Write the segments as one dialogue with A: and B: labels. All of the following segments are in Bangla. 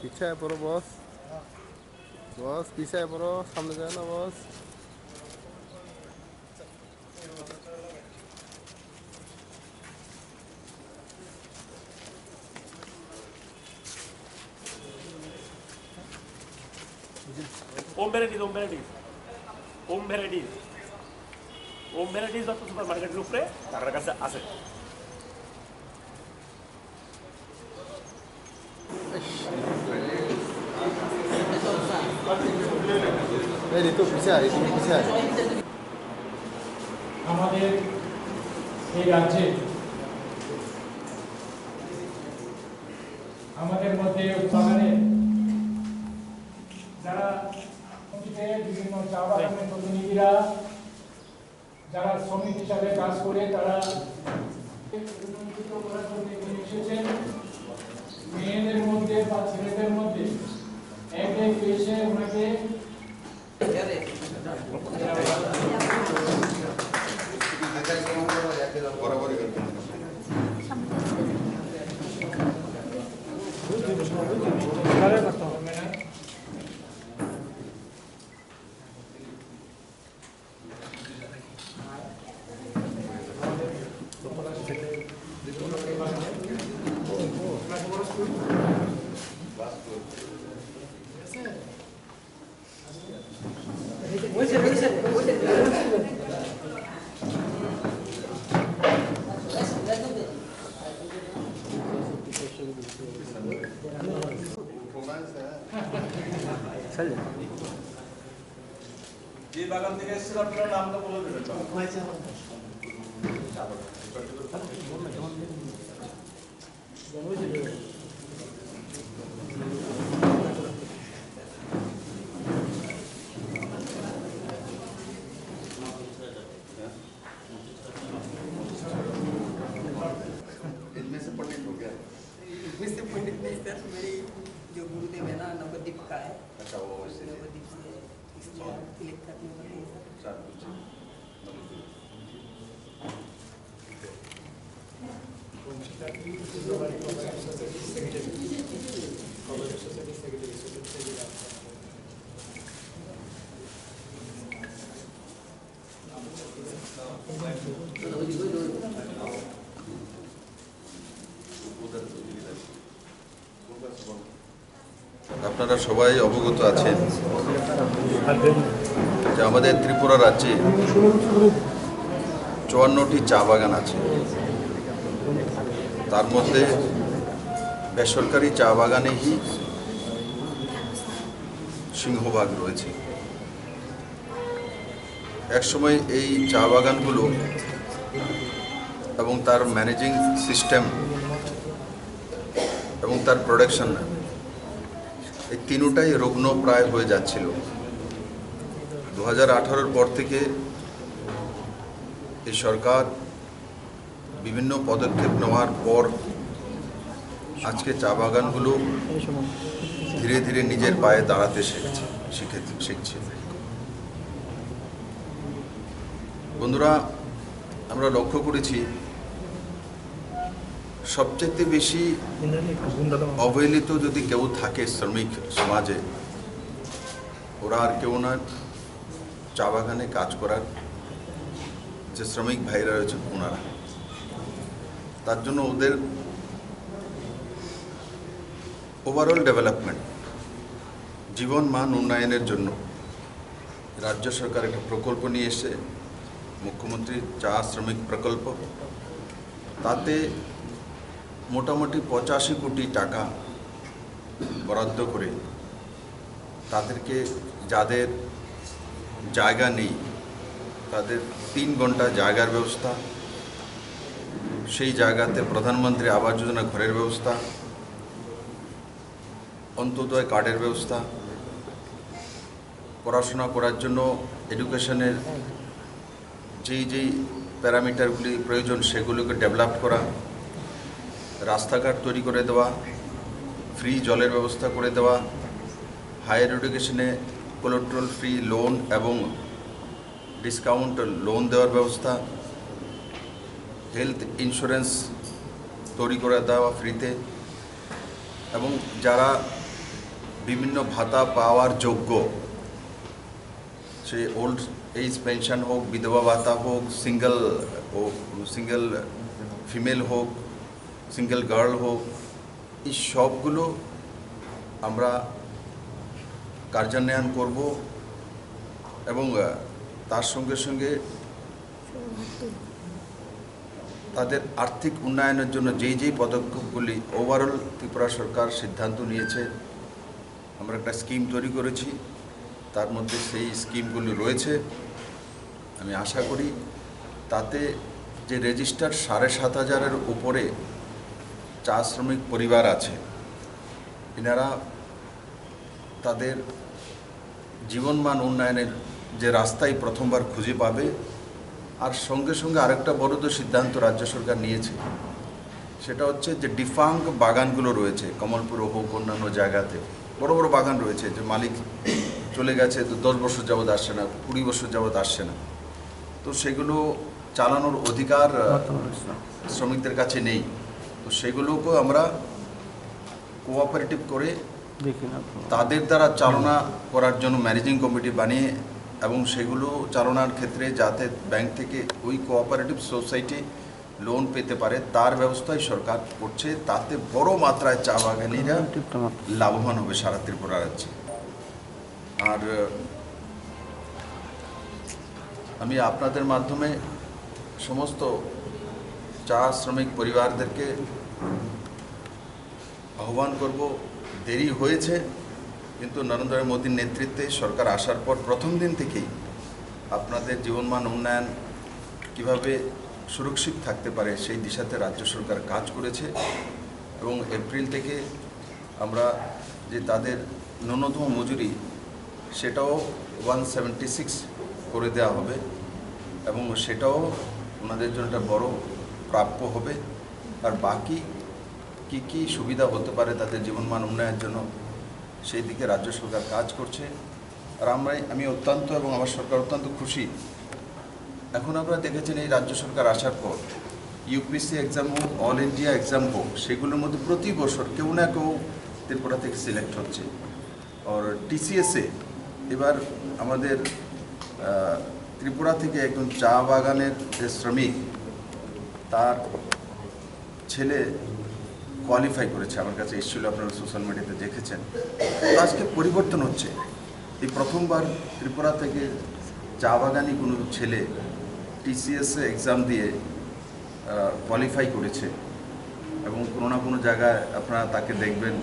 A: পিছায় পড়ো বস, বস পিছায় পড়ো, সামনে যায় না বস।
B: Home varieties, home varieties, home varieties, home varieties of supermarket উপরে তার কাছে আছে।
A: এই ঋতু পিছায়, ঋতু পিছায়।
C: আমাদের এই রাজ্যে আমাদের মধ্যে বাগানে যারা বিভিন্ন চা বাগানের প্রতিনিধিরা যারা শ্রমিক হিসাবে কাজ করে তারা করার জন্য এখানে এসেছেন। মেয়েদের মধ্যে বা ছেলেদের মধ্যে একে এসে ওনাকে
D: যে বাগান থেকে এসেছিল আপনার নামটা বলে দেবেন।
E: इनमें से पंडित नहीं सर, मेरी जो गुरुदेव है ना नवदीप का है।
D: अच्छा, वो इससे
E: नवदीप से इसलिए क्लिक करने वाले हैं सर।
F: আপনারা সবাই অবগত আছেন যে আমাদের ত্রিপুরা রাজ্যে 54টি চা বাগান আছে। তার মধ্যে বেসরকারি চা বাগানেই সিংহভাগ রয়েছে। একসময় এই চা বাগানগুলো এবং তার ম্যানেজিং সিস্টেম এবং তার প্রোডাকশন এই তিনটাই রুগ্ন প্রায় হয়ে যাচ্ছিল। 2018 পর থেকে এই সরকার বিভিন্ন পদক্ষেপ নেওয়ার পর আজকে চা বাগানগুলো ধীরে ধীরে নিজের পায়ে দাঁড়াতে শিখছে। বন্ধুরা, আমরা লক্ষ্য করেছি সবচেয়ে বেশি অবহেলিত যদি কেউ থাকে শ্রমিক সমাজে, ওরা আর কেউ না চা বাগানে কাজ করার যে শ্রমিক ভাইরা রয়েছে ওনারা। তার জন্য ওদের ওভারঅল ডেভেলপমেন্ট, জীবন মান উন্নয়নের জন্য রাজ্য সরকার একটা প্রকল্প নিয়ে এসে, মুখ্যমন্ত্রী চা শ্রমিক প্রকল্প, তাতে মোটামুটি 85 কোটি টাকা বরাদ্দ করে তাদেরকে, যাদের জায়গা নেই তাদের 3 ঘন্টা জায়গার ব্যবস্থা, সেই জায়গাতে প্রধানমন্ত্রী আবাস যোজনা ঘরের ব্যবস্থা, অন্তোদয় কার্ডের ব্যবস্থা, পড়াশোনা করার জন্য এডুকেশনের যেই প্যারামিটারগুলি প্রয়োজন সেগুলোকে ডেভেলপ করা, রাস্তাঘাট তৈরি করে দেওয়া, ফ্রি জলের ব্যবস্থা করে দেওয়া, হায়ার এডুকেশনে কোলাটেরাল ফ্রি লোন এবং ডিসকাউন্ট লোন দেওয়ার ব্যবস্থা, হেলথ ইন্স্যুরেন্স তৈরি করে দেওয়া ফ্রিতে, এবং যারা বিভিন্ন ভাতা পাওয়ার যোগ্য, সে ওল্ড এজ পেনশন হোক, বিধবা ভাতা হোক, সিঙ্গেল ফিমেল হোক, সিঙ্গেল গার্ল হোক, এই সবগুলো আমরা কার্যান্বয়ন করব এবং তার সঙ্গে সঙ্গে তাদের আর্থিক উন্নয়নের জন্য যেই পদক্ষেপগুলি ওভারঅল ত্রিপুরা সরকার সিদ্ধান্ত নিয়েছে, আমরা একটা স্কিম তৈরি করেছি, তার মধ্যে সেই স্কিমগুলি রয়েছে। আমি আশা করি তাতে যে রেজিস্টার ৭,৫০০-এর উপরে চা শ্রমিক পরিবার আছে, এনারা তাদের জীবনমান উন্নয়নের যে রাস্তাই প্রথমবার খুঁজে পাবে। আর সঙ্গে সঙ্গে আরেকটা বড় তো সিদ্ধান্ত রাজ্য সরকার নিয়েছে, সেটা হচ্ছে যে ডিফাঙ্ক বাগানগুলো রয়েছে, কমলপুর হোক অন্যান্য জায়গাতে বড় বড় বাগান রয়েছে, যে মালিক চলে গেছে, তো 10 বছর যাবৎ আসছে না, 20 বছর যাবৎ আসছে না, তো সেগুলো চালানোর অধিকার শ্রমিকদের কাছে নেই। তো সেগুলোকেও আমরা কোঅপারেটিভ করে তাদের দ্বারা চালনা করার জন্য ম্যানেজিং কমিটি বানিয়ে এবং সেগুলো চালনার ক্ষেত্রে যাতে ব্যাংক থেকে ওই কোঅপারেটিভ সোসাইটি লোন পেতে পারে তার ব্যবস্থাই সরকার করছে। তাতে বড় মাত্রায় চা বাগানিরা লাভবান হবে সারা ত্রিপুরা রাজ্যে। আর আমি আপনাদের মাধ্যমে সমস্ত চা শ্রমিক পরিবারদেরকে আহ্বান করব, দেরি হয়েছে কিন্তু নরেন্দ্র মোদীর নেতৃত্বে সরকার আসার পর প্রথম দিন থেকেই আপনাদের জীবনমান উন্নয়ন কিভাবে সুরক্ষিত থাকতে পারে সেই দিশাতে রাজ্য সরকার কাজ করেছে। এবং এপ্রিল থেকে আমরা যে তাদের ন্যূনতম মজুরি সেটাও 176 করে দেওয়া হবে এবং সেটাও ওনাদের জন্য একটা বড় প্রাপ্য হবে। আর বাকি কি সুবিধা হতে পারে তাদের জীবনমান উন্নয়নের জন্য সেই দিকে রাজ্য সরকার কাজ করছে। আর আমি অত্যন্ত এবং আমার সরকার অত্যন্ত খুশি। এখন আপনারা দেখেছেন এই রাজ্য সরকার আসার পর ইউপিএসসি এক্সাম হোক, অল ইন্ডিয়া এক্সাম হোক, সেগুলোর মধ্যে প্রতি বছর কেউ না কেউ ত্রিপুরা থেকে সিলেক্ট হচ্ছে। আর টিসিএসে এবার আমাদের ত্রিপুরা থেকে একজন চা বাগানের যে শ্রমিক, তার ছেলে কোয়ালিফাই করেছে, আমার কাছে এসেছিল, আপনারা সোশ্যাল মিডিয়াতে দেখেছেন। আজকে পরিবর্তন হচ্ছে, এই প্রথমবার ত্রিপুরা থেকে চা বাগানি কোনো ছেলে টিসিএসে এক্সাম দিয়ে কোয়ালিফাই করেছে এবং কোনো না কোনো জায়গায় আপনারা তাকে দেখবেন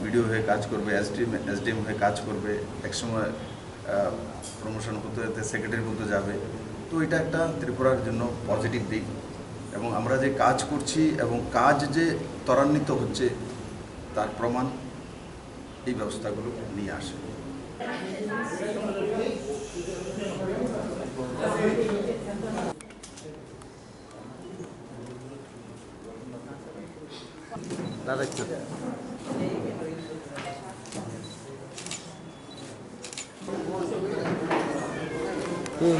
F: ভিডিও হয়ে কাজ করবে, এসডিএম হয়ে কাজ করবে, একসময় প্রমোশন হতে হতে সেক্রেটারি পর্যন্ত যাবে। তো এটা একটা ত্রিপুরার জন্য পজিটিভ দিক এবং আমরা যে কাজ করছি এবং কাজ যে ত্বরান্বিত হচ্ছে তার প্রমাণ এই ব্যবস্থাগুলো নিয়ে আসে।
A: দাদা একটু হুম